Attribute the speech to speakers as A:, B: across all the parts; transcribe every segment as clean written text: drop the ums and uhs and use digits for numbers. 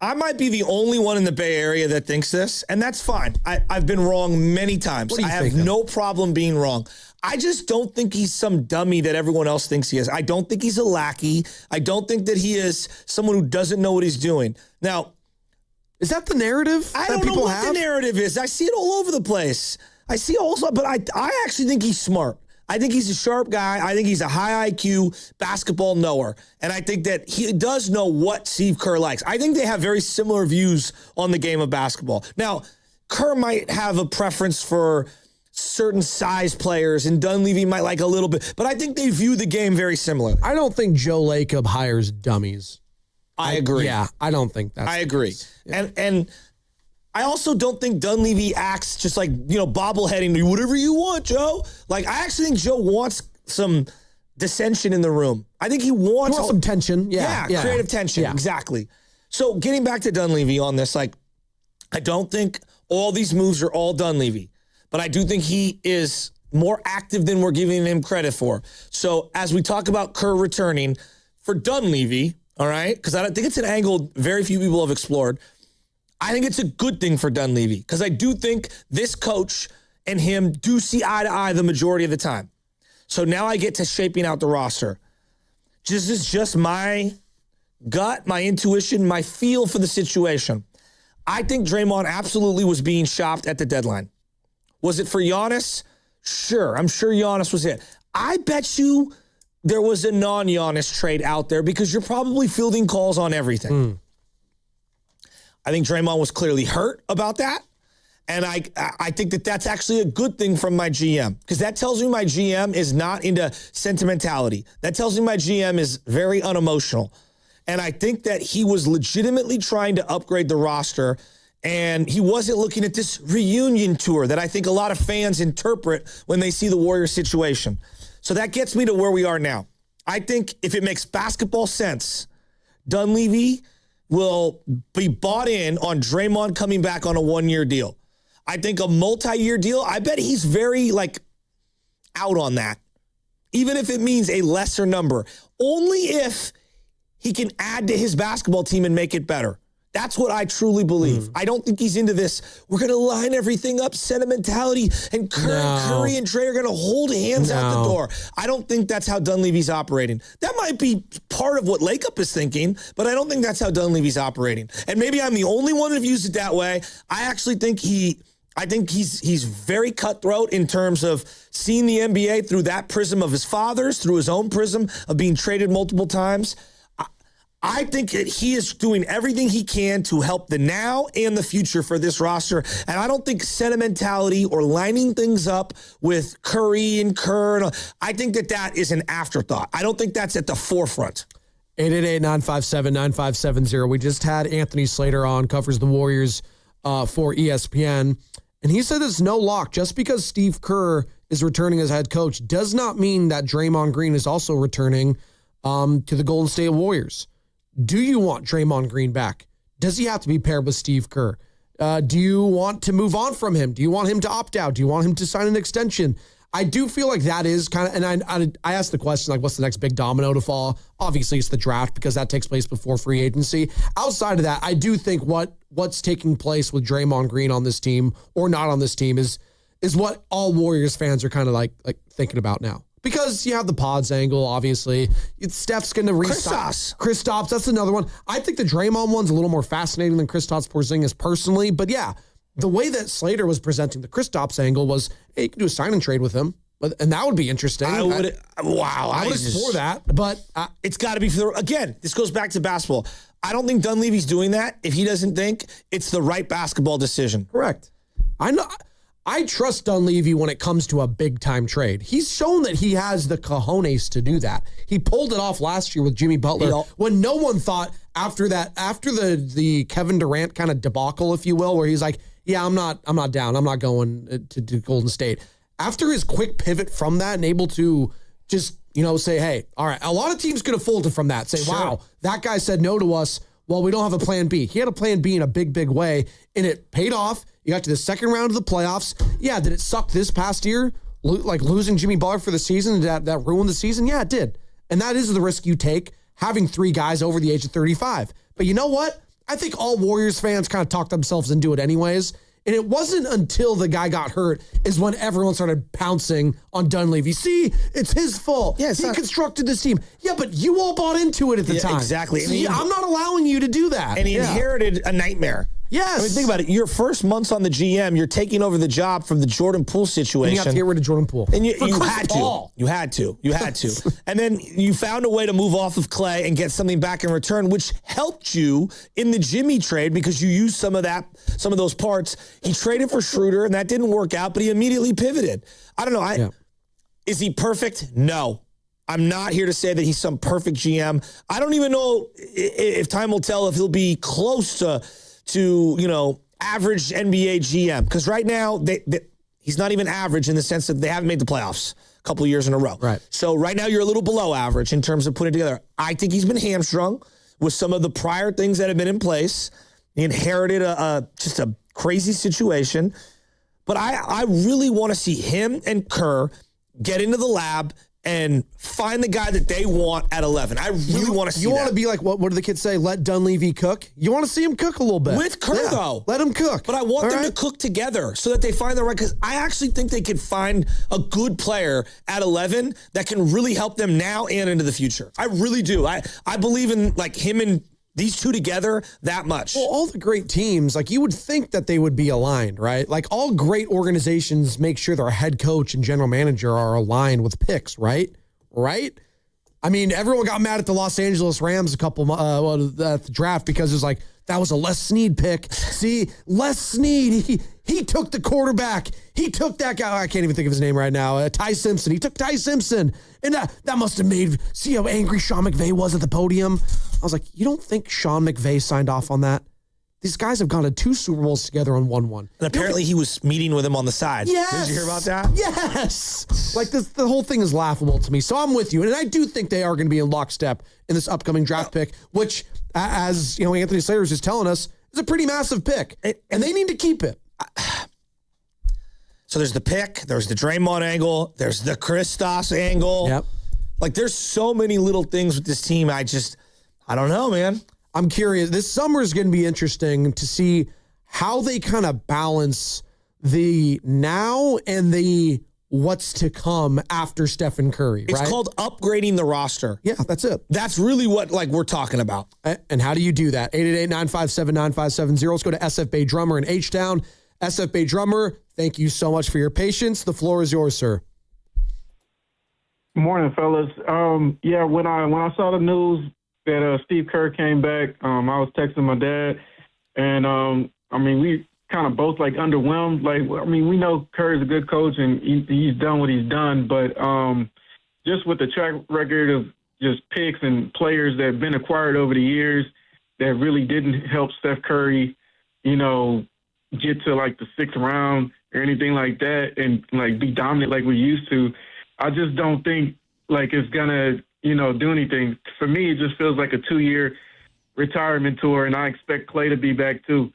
A: I might be the only one in the Bay Area that thinks this, and that's fine. I've been wrong many times. I have no problem being wrong. I just don't think he's some dummy that everyone else thinks he is. I don't think he's a lackey. I don't think that he is someone who doesn't know what he's doing. Now,
B: is that the narrative?
A: I don't know what the narrative is. I see it all over the place. But I actually think he's smart. I think he's a sharp guy. I think he's a high IQ basketball knower. And I think that he does know what Steve Kerr likes. I think they have very similar views on the game of basketball. Now, Kerr might have a preference for certain size players, and Dunleavy might like a little bit. But I think they view the game very similarly.
B: I don't think Joe Lacob hires dummies.
A: I agree.
B: Yeah, I don't think that's...
A: I agree. Yeah. And I also don't think Dunleavy acts just like, bobbleheading, do whatever you want, Joe. Like, I actually think Joe wants some dissension in the room. I think he wants
B: some tension.
A: Yeah, creative tension. Yeah. Exactly. So getting back to Dunleavy on this, I don't think all these moves are all Dunleavy, but I do think he is more active than we're giving him credit for. So as we talk about Kerr returning, for Dunleavy, all right, because I think it's an angle very few people have explored, I think it's a good thing for Dunleavy because I do think this coach and him do see eye to eye the majority of the time. So now I get to shaping out the roster. This is just my gut, my intuition, my feel for the situation. I think Draymond absolutely was being shopped at the deadline. Was it for Giannis? Sure. I'm sure Giannis was it. I bet you there was a non-Giannis trade out there because you're probably fielding calls on everything. I think Draymond was clearly hurt about that. And I think that that's actually a good thing from my GM because that tells me my GM is not into sentimentality. That tells me my GM is very unemotional. And I think that he was legitimately trying to upgrade the roster and he wasn't looking at this reunion tour that I think a lot of fans interpret when they see the Warriors situation. So that gets me to where we are now. I think if it makes basketball sense, Dunleavy will be bought in on Draymond coming back on a one-year deal. I think a multi-year deal, I bet he's very, out on that. Even if it means a lesser number. Only if he can add to his basketball team and make it better. That's what I truly believe. I don't think he's into this, we're going to line everything up, sentimentality, and Curry and Dre are going to hold hands out the door. I don't think that's how Dunleavy's operating. That might be part of what Lacob is thinking, but I don't think that's how Dunleavy's operating. And maybe I'm the only one who views it that way. I actually think he's very cutthroat in terms of seeing the NBA through that prism of his father's, through his own prism of being traded multiple times. I think that he is doing everything he can to help the now and the future for this roster. And I don't think sentimentality or lining things up with Curry and Kerr, I think that is an afterthought. I don't think that's at the forefront.
B: 888-957-9570. We just had Anthony Slater on, covers the Warriors for ESPN. And he said it's no lock. Just because Steve Kerr is returning as head coach does not mean that Draymond Green is also returning to the Golden State Warriors. Do you want Draymond Green back? Does he have to be paired with Steve Kerr? Do you want to move on from him? Do you want him to opt out? Do you want him to sign an extension? I do feel like that is kind of, and I asked the question, what's the next big domino to fall? Obviously, it's the draft because that takes place before free agency. Outside of that, I do think what's taking place with Draymond Green on this team or not on this team is what all Warriors fans are kind of like thinking about now. Because you have the pods angle, obviously. Steph's going to restart. Kristaps, that's another one. I think the Draymond one's a little more fascinating than Kristaps Porzingis personally. But yeah, the way that Slater was presenting the Kristaps angle was, hey, you can do a sign and trade with him. And that would be interesting. I would explore that. But
A: it's got to be, again, this goes back to basketball. I don't think Dunleavy's doing that if he doesn't think it's the right basketball decision.
B: Correct. I trust Dunleavy when it comes to a big-time trade. He's shown that he has the cojones to do that. He pulled it off last year with Jimmy Butler when no one thought after the Kevin Durant kind of debacle, if you will, where he's like, yeah, I'm not down. I'm not going to Golden State. After his quick pivot from that and able to just, say, hey, all right, a lot of teams could have folded from that. Say, wow, that guy said no to us. Well, we don't have a plan B. He had a plan B in a big, big way, and it paid off. You got to the second round of the playoffs. Yeah, did it suck this past year? Like losing Jimmy Butler for the season, that ruined the season? Yeah, it did. And that is the risk you take, having three guys over the age of 35. But you know what? I think all Warriors fans kind of talked themselves into it anyways. And it wasn't until the guy got hurt is when everyone started pouncing on Dunleavy. See, it's his fault.
A: Yeah,
B: he constructed this team. Yeah, but you all bought into it at the time.
A: Exactly.
B: So I'm not allowing you to do that.
A: And he inherited a nightmare.
B: Yes.
A: I mean, think about it. Your first months on the GM, you're taking over the job from the Jordan Poole situation.
B: And you have to get rid of Jordan Poole.
A: And you had to. You had to. And then you found a way to move off of Clay and get something back in return, which helped you in the Jimmy trade because you used some of those parts. He traded for Schroeder, and that didn't work out, but he immediately pivoted. I don't know. Is he perfect? No. I'm not here to say that he's some perfect GM. I don't even know if time will tell if he'll be close to average NBA GM. Because right now, he's not even average in the sense that they haven't made the playoffs a couple of years in a row.
B: Right.
A: So right now, you're a little below average in terms of putting it together. I think he's been hamstrung with some of the prior things that have been in place. He inherited just a crazy situation. But I really want to see him and Kerr get into the lab and find the guy that they want at 11. I really want to see that.
B: You want to be like, what do the kids say? Let Dunleavy cook? You want to see him cook a little bit.
A: With Kerr, though.
B: Let him cook.
A: But I want them to cook together so that they find the right, because I actually think they could find a good player at 11 that can really help them now and into the future. I really do. I believe in like him and these two together that much.
B: Well, all the great teams, like you would think that they would be aligned, right? Like all great organizations make sure their head coach and general manager are aligned with picks, right? Right? I mean, everyone got mad at the Los Angeles Rams at the draft because it was like, that was a Les Snead pick. See, Les Snead, he took the quarterback. He took that guy. I can't even think of his name right now. Ty Simpson. He took Ty Simpson. And that must have made, see how angry Sean McVay was at the podium? I was like, you don't think Sean McVay signed off on that? These guys have gone to 2 Super Bowls together and won one.
A: And apparently he was meeting with him on the side.
B: Yes.
A: Did you hear about that?
B: Yes. Like the whole thing is laughable to me. So I'm with you. And I do think they are going to be in lockstep in this upcoming draft pick, which, as you know, Anthony Slater is just telling us, is a pretty massive pick. And they need to keep it.
A: So there's the pick, there's the Draymond angle, there's the Kristaps angle.
B: Yep.
A: Like there's so many little things with this team. I don't know, man.
B: I'm curious. This summer is going to be interesting to see how they kind of balance the now and the what's to come after Stephen Curry, right?
A: It's called upgrading the roster.
B: Yeah, that's it.
A: That's really what we're talking about.
B: And how do you do that? 888-957-9570. Let's go to SF Bay Drummer in H-Town. SF Bay Drummer, thank you so much for your patience. The floor is yours, sir.
C: Morning, fellas. When I saw the news that Steve Kerr came back, I was texting my dad, and we kind of both like underwhelmed. We know Kerr is a good coach and he's done what he's done, but just with the track record of just picks and players that have been acquired over the years that really didn't help Steph Curry, get to like the 6th round or anything like that and like be dominant like we used to. I just don't think like it's gonna, do anything. For me, it just feels like a 2-year retirement tour, and I expect Clay to be back too.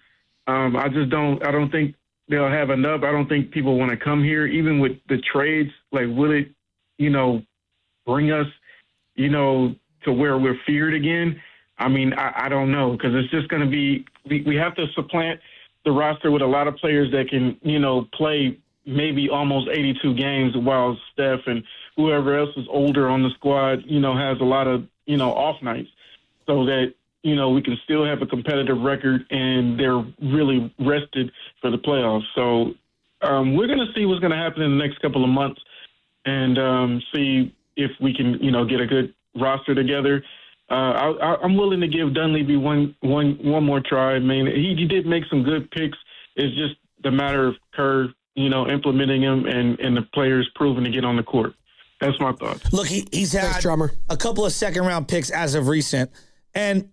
C: I don't think they'll have enough. I don't think people want to come here, even with the trades. Like, will it, bring us, to where we're feared again? I mean, I don't know, because it's just going to be, we have to supplant the roster with a lot of players that can, play maybe almost 82 games, while Steph and whoever else is older on the squad, has a lot of, off nights, so that, we can still have a competitive record and they're really rested for the playoffs. So we're going to see what's going to happen in the next couple of months and see if we can, get a good roster together. I'm willing to give Dunleavy one more try. I mean, he did make some good picks. It's just the matter of Kerr, implementing him and the players proving to get on the court. That's my thoughts.
A: Look, he's had a couple of second-round picks as of recent, and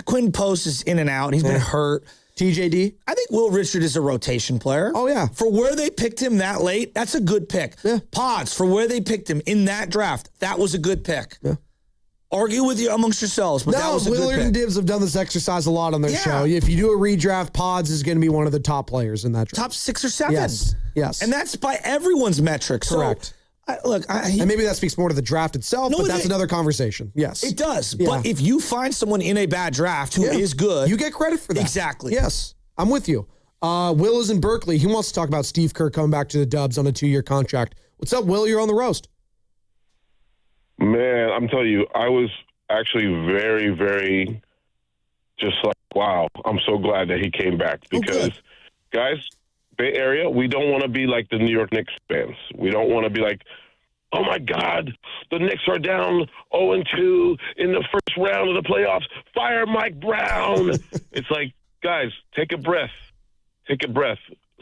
A: Quinn Post is in and out. He's been hurt.
B: TJD?
A: I think Will Richard is a rotation player.
B: Oh, yeah.
A: For where they picked him that late, that's a good pick.
B: Yeah.
A: Pods, for where they picked him in that draft, that was a good pick.
B: Yeah.
A: Argue with you amongst yourselves, but that was a good pick.
B: Willard and Dibs have done this exercise a lot on their show. If you do a redraft, Pods is going to be one of the top players in that draft.
A: Top 6 or 7.
B: Yes.
A: And that's by everyone's metrics.
B: Correct.
A: So,
B: And maybe that speaks more to the draft itself, but that's another conversation. Yes.
A: It does. Yeah. But if you find someone in a bad draft who is good,
B: you get credit for that.
A: Exactly.
B: Yes. I'm with you. Will is in Berkeley. He wants to talk about Steve Kerr coming back to the Dubs on a 2-year contract. What's up, Will? You're on the roast.
D: Man, I'm telling you, I was actually very, very just like, wow, I'm so glad that he came back because, guys, Bay Area, we don't want to be like the New York Knicks fans. We don't want to be like, oh, my God, the Knicks are down 0-2 in the first round of the playoffs. Fire Mike Brown. It's like, guys, take a breath. Take a breath.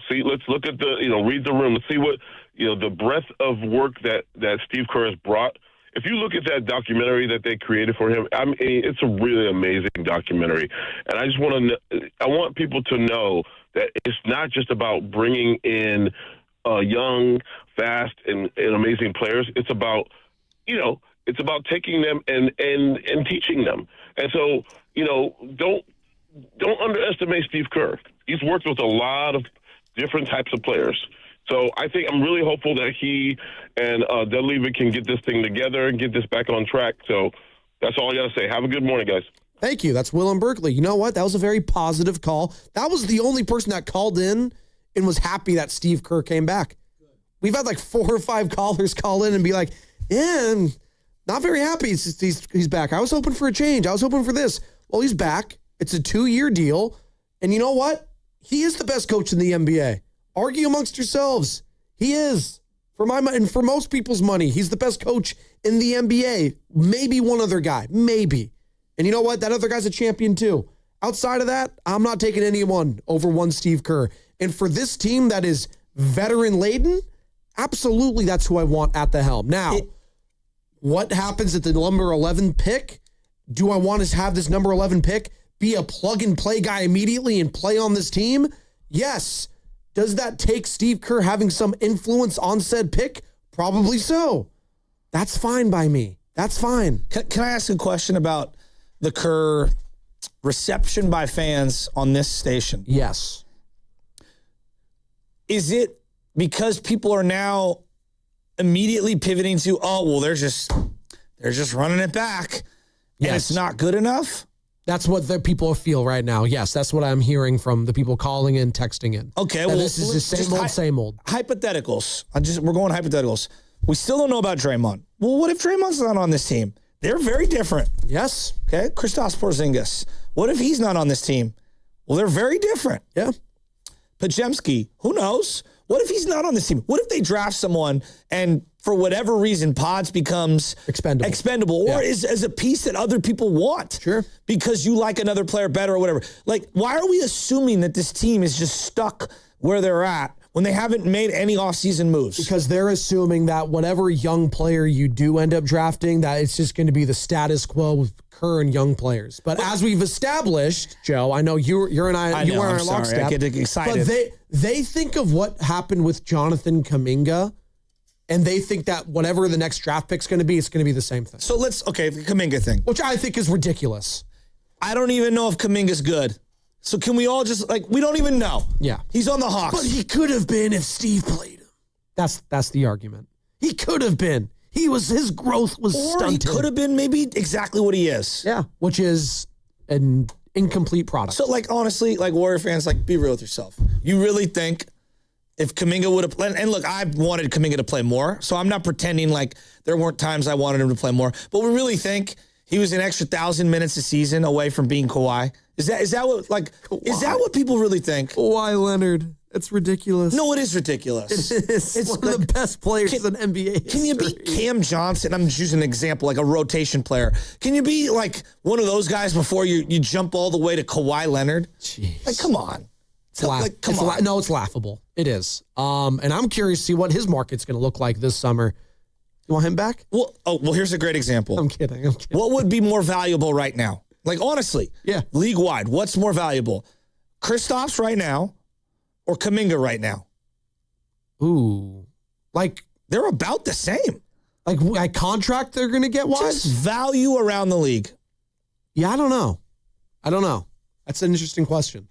D: See, let's look at read the room. Let's see what, the breadth of work that Steve Kerr has brought. If you look at that documentary that they created for him, I mean, it's a really amazing documentary. And I just I want people to know that it's not just about bringing in young, fast, and amazing players. It's about, it's about taking them and teaching them. And so, don't underestimate Steve Kerr. He's worked with a lot of different types of players. So I think I'm really hopeful that he and Dunleavy can get this thing together and get this back on track. So that's all I got to say. Have a good morning, guys.
B: Thank you. That's Will in Berkeley. You know what? That was a very positive call. That was the only person that called in and was happy that Steve Kerr came back. We've had like 4 or 5 callers call in and be like, yeah, I'm not very happy he's back. I was hoping for a change. I was hoping for this. Well, he's back. It's a 2-year deal. And you know what? He is the best coach in the NBA. Argue amongst yourselves. He is. For my and for most people's money, he's the best coach in the NBA. Maybe one other guy. Maybe. And you know what? That other guy's a champion too. Outside of that, I'm not taking anyone over one Steve Kerr. And for this team that is veteran-laden, absolutely that's who I want at the helm. Now, what happens at the number 11 pick? Do I want to have this number 11 pick be a plug-and-play guy immediately and play on this team? Yes. Does that take Steve Kerr having some influence on said pick? Probably so. That's fine by me. That's fine.
A: Can I ask a question about the Kerr reception by fans on this station?
B: Yes.
A: Is it because people are now immediately pivoting to, they're just running it back, and it's not good enough?
B: That's what the people feel right now. Yes, that's what I'm hearing from the people calling in, texting in.
A: Okay,
B: well, this is the same old.
A: Hypotheticals. We're going hypotheticals. We still don't know about Draymond. Well, what if Draymond's not on this team? They're very different.
B: Yes.
A: Okay, Kristaps Porzingis. What if he's not on this team? Well, they're very different.
B: Yeah.
A: Podziemski, who knows? What if he's not on this team? What if they draft someone and for whatever reason Pods becomes expendable or is as a piece that other people want?
B: Sure.
A: Because you like another player better or whatever. Like, why are we assuming that this team is just stuck where they're at when they haven't made any offseason moves?
B: Because they're assuming that whatever young player you do end up drafting, that it's just going to be the status quo with current young players. But as we've established, Joe, I know you and I you are in lockstep.
A: I get excited.
B: But they think of what happened with Jonathan Kuminga, and they think that whatever the next draft pick's going to be, it's going to be the same thing.
A: So the Kuminga thing.
B: Which I think is ridiculous.
A: I don't even know if Kuminga's good. So can we all just, we don't even know.
B: Yeah.
A: He's on the Hawks.
B: But he could have been if Steve played him. That's the argument. He could have been. His growth was stunted.
A: He could have been maybe exactly what he is.
B: Yeah. Which is an incomplete product.
A: So, honestly, Warrior fans, be real with yourself. You really think if Kuminga would have played, and look, I wanted Kuminga to play more, so I'm not pretending there weren't times I wanted him to play more, but we really think he was an extra 1,000 minutes a season away from being Kawhi? Is that what people really think?
B: Kawhi Leonard. It's ridiculous.
A: No, it is ridiculous.
B: It is. It's one of the best players in NBA history.
A: Can you be Cam Johnson? I'm just using an example, a rotation player. Can you be one of those guys before you jump all the way to Kawhi Leonard?
B: Jeez.
A: Come on.
B: Come on. No, it's laughable. It is. And I'm curious to see what his market's going to look like this summer. You want him back?
A: Well, here's a great example.
B: I'm kidding.
A: What would be more valuable right now? Honestly.
B: Yeah.
A: League-wide, what's more valuable? Kristaps right now or Kuminga right now?
B: Ooh.
A: They're about the same.
B: Contract they're going to get wise?
A: Just value around the league.
B: Yeah, I don't know. That's an interesting question.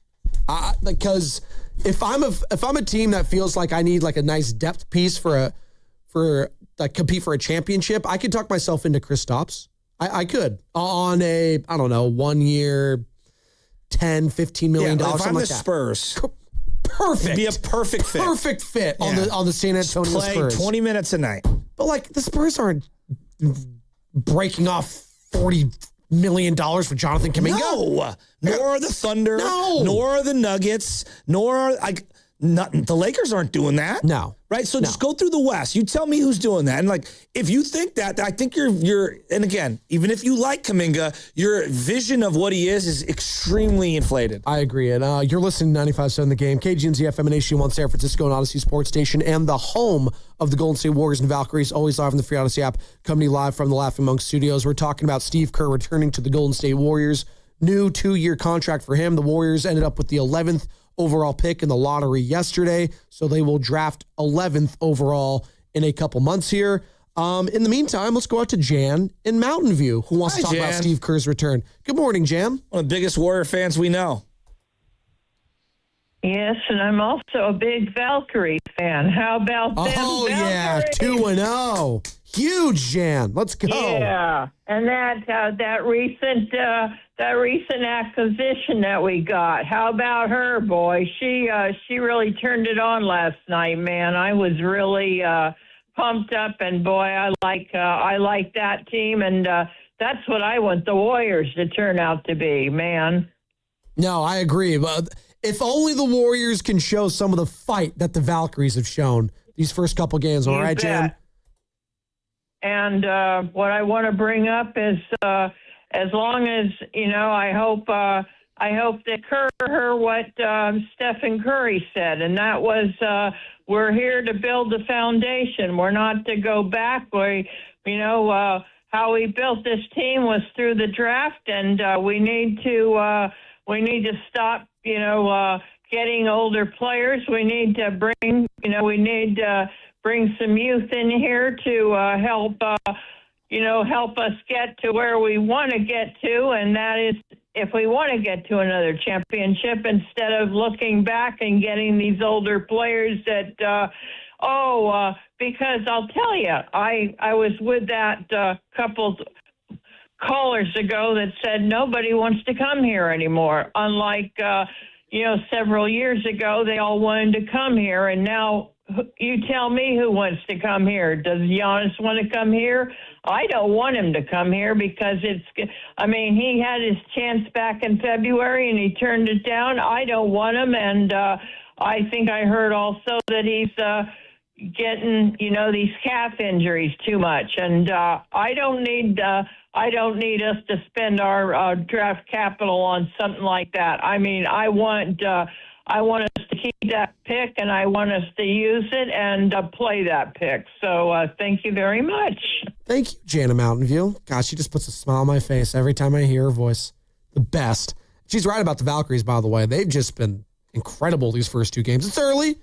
B: Because if I'm a team that feels like I need a nice depth piece for like compete for a championship, I could talk myself into Kristaps. I could on a, I don't know, 1 year, $10, $15 million,
A: if I'm
B: something
A: the
B: like that.
A: Spurs,
B: Perfect.
A: it'd be a perfect fit.
B: Perfect fit on the San Antonio
A: Play
B: Spurs.
A: 20 minutes a night.
B: But like the Spurs aren't breaking off $40 million for Jonathan Kuminga.
A: No, nor are the Thunder.
B: No.
A: Nor are the Nuggets. Nor are the Lakers aren't doing that.
B: No.
A: Right? So just go through the West. You tell me who's doing that. And like, if you think that, I think you're, and again, even if you like Kuminga, your vision of what he is extremely inflated.
B: I agree. And you're listening to 95.7 The Game, KGNZ FM and HD1 San Francisco and Odyssey Sports Station, and the home of the Golden State Warriors and Valkyries, always live on the free Odyssey app, coming to you live from the Laughing Monk Studios. We're talking about Steve Kerr returning to the Golden State Warriors. New 2-year contract for him. The Warriors ended up with the 11th overall pick in the lottery yesterday, so they will draft 11th overall in a couple months here. In the meantime, let's go out to Jan in Mountain View, who wants to talk about Steve Kerr's return. Good morning, Jan.
A: One of the biggest Warrior fans we know.
E: Yes, and I'm also a big Valkyrie fan. How about them?
B: Oh, yeah,
E: Valkyries?
B: 2-0. Huge, Jan. Let's go.
E: Yeah, and that recent acquisition that we got. How about her, boy? She really turned it on last night, man. I was really pumped up, and boy, I like that team, and that's what I want the Warriors to turn out to be, man.
B: No, I agree. But if only the Warriors can show some of the fight that the Valkyries have shown these first couple games. All right, Jan?
E: And what I want to bring up is, as long as I hope that Kerr heard what Stephen Curry said, and that was, we're here to build the foundation. We're not to go back. How we built this team was through the draft, and we need to stop, getting older players. We need to bring some youth in here to help us get to where we want to get to, and that is if we want to get to another championship, instead of looking back and getting these older players that, because I'll tell you, I was with that couple callers ago that said nobody wants to come here anymore, unlike, several years ago, they all wanted to come here, and now you tell me who wants to come here. Does Giannis want to come here? I don't want him to come here because he had his chance back in February and he turned it down. I don't want him, and I think I heard also that he's getting, these calf injuries too much, and I don't need us to spend our draft capital on something like that. I want us to keep that pick, and I want us to use it and play that pick. So thank you very much.
B: Thank you, Jana Mountain View. Gosh, she just puts a smile on my face every time I hear her voice. The best. She's right about the Valkyries, by the way. They've just been incredible these first two games. It's early,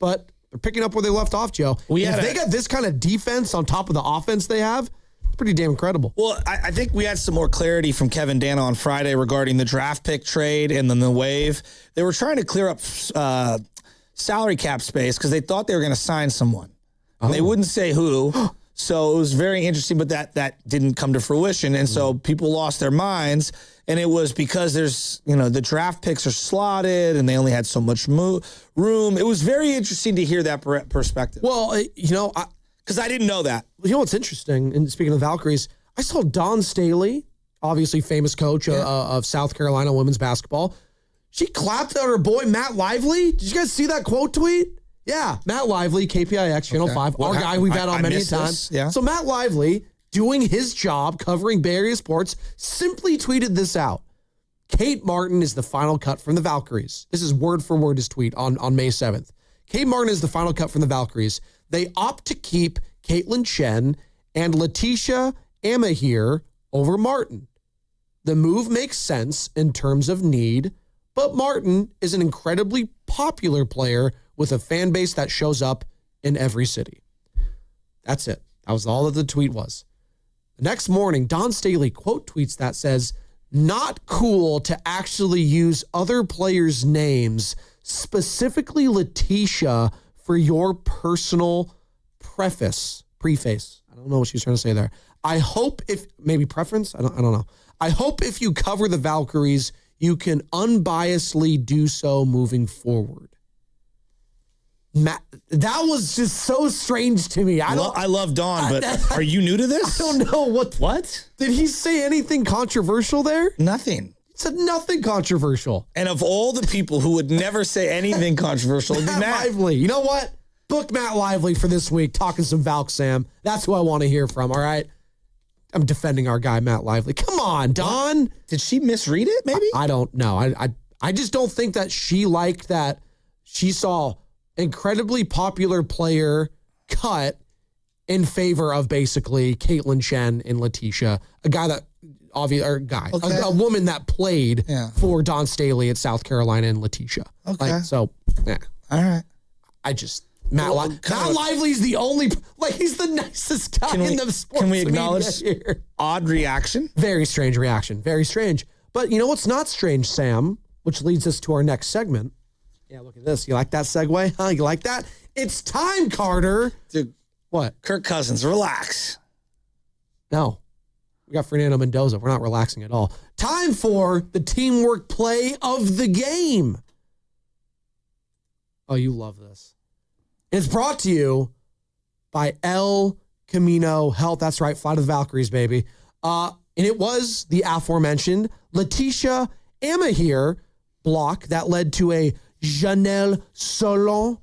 B: but they're picking up where they left off, Joe. If they got this kind of defense on top of the offense they have, it's pretty damn incredible.
A: Well, I think we had some more clarity from Kevin Dana on Friday regarding the draft pick trade and then the waive. They were trying to clear up salary cap space because they thought they were going to sign someone. And they wouldn't say who. So it was very interesting, but that didn't come to fruition. And so people lost their minds. And it was because there's, the draft picks are slotted and they only had so much room. It was very interesting to hear that perspective.
B: Well,
A: because I didn't know that.
B: You know what's interesting, and speaking of the Valkyries, I saw Dawn Staley, obviously famous coach of South Carolina women's basketball. She clapped at her boy, Matt Lively. Did you guys see that quote tweet? Yeah, Matt Lively, KPIX, Channel 5, our guy we've had on many times.
A: Yeah.
B: So Matt Lively, doing his job, covering Bay Area sports, simply tweeted this out. Kate Martin is the final cut from the Valkyries. This is word for word his tweet on May 7th. Kate Martin is the final cut from the Valkyries. They opt to keep Caitlin Chen and Letitia Amahir over Martin. The move makes sense in terms of need, but Martin is an incredibly popular player with a fan base that shows up in every city. That's it. That was all that the tweet was. The next morning, Dawn Staley quote tweets that says, "Not cool to actually use other players' names, specifically Letitia, for your personal preface. I don't know what she's trying to say there. I hope maybe preference. I don't know. I hope if you cover the Valkyries, you can unbiasedly do so moving forward. Matt, that was just so strange to me. I
A: love Dawn, but are you new to this?
B: I don't know what. Did he say anything controversial there?
A: Nothing.
B: He said nothing controversial.
A: And of all the people who would never say anything controversial, it'd be Matt
B: Lively. You know what? Book Matt Lively for this week, talking some Valk, Sam. That's who I want to hear from, all right? I'm defending our guy, Matt Lively. Come on, Don.
A: Did she misread it, maybe?
B: I don't know. I just don't think that she liked that she saw incredibly popular player cut in favor of basically Caitlin Chen and Letitia, a guy that a woman that played for Dawn Staley at South Carolina and Letitia.
A: Okay.
B: All
A: right.
B: Matt Lively's the only, he's the nicest guy in the sports.
A: Can we acknowledge
B: here?
A: Odd reaction?
B: Very strange reaction. Very strange. But you know what's not strange, Sam? Which leads us to our next segment. Yeah, look at this. You like that segue? Huh? You like that? It's time, Carter.
A: Dude,
B: what?
A: Kirk Cousins, relax.
B: No. We got Fernando Mendoza. We're not relaxing at all. Time for the teamwork play of the game. Oh, you love this. It's brought to you by El Camino Health. That's right. Fly to the Valkyries, baby. And it was the aforementioned Letitia Amahir block that led to a Janelle Solon.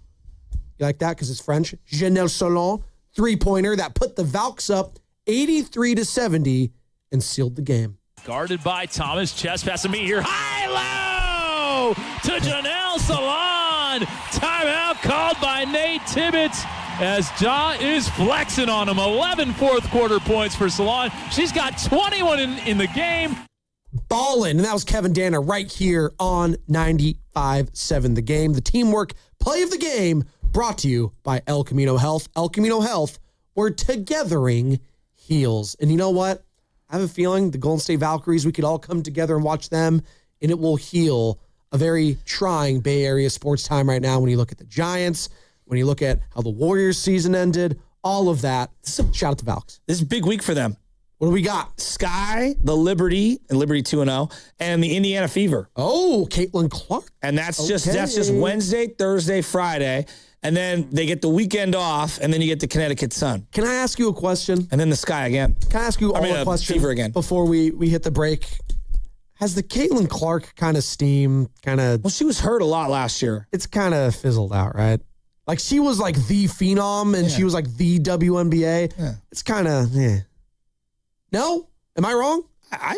B: You like that? Because it's French. Janelle Solon three-pointer that put the Valks up 83-70 and sealed the game.
F: Guarded by Thomas. Chest pass to me here. High-low to Janelle Solon. Timeout called by Nate Tibbetts as Ja is flexing on him. 11 fourth-quarter points for Solon. She's got 21 in the game.
B: Ballin', and that was Kevin Danner right here on 95.7 The Game. The teamwork play of the game brought to you by El Camino Health. El Camino Health, where togethering heals. And you know what? I have a feeling the Golden State Valkyries, we could all come together and watch them, and it will heal a very trying Bay Area sports time right now when you look at the Giants, when you look at how the Warriors season ended, all of that. Shout out to Valks.
A: This is a big week for them.
B: What do we got?
A: Sky, the Liberty, and Liberty 2-0, and the Indiana Fever.
B: Oh, Caitlin Clark.
A: And that's just Wednesday, Thursday, Friday, and then they get the weekend off, and then you get the Connecticut Sun.
B: Can I ask you a question?
A: And then the Sky again.
B: Can I ask you a question
A: Fever again
B: before we hit the break? Has the Caitlin Clark kind of steam
A: Well, she was hurt a lot last year.
B: It's kind of fizzled out, right? Like she was like the phenom, and she was like the WNBA. Yeah. It's kind of, No? Am I wrong?
A: I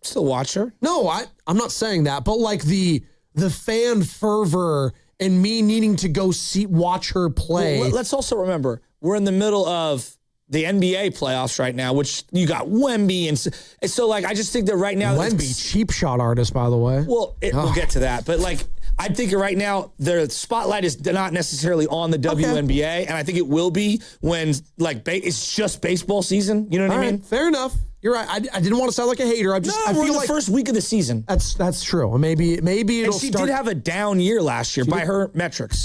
A: still watch her.
B: No, I'm not saying that, but like the fan fervor and me needing to go watch her play.
A: Well, let's also remember, we're in the middle of the NBA playoffs right now, which you got Wemby. And so like, I just think that right now.
B: Wemby, cheap shot artist, by the way.
A: Well, we'll get to that. But like, I'm thinking right now, the spotlight is not necessarily on the WNBA, and I think it will be when it's just baseball season. You know what I mean?
B: Fair enough. You're right. I didn't want to sound like a hater. I feel
A: like the first week of the season.
B: That's true. Maybe it'll.
A: And she did have a down year last year by her metrics.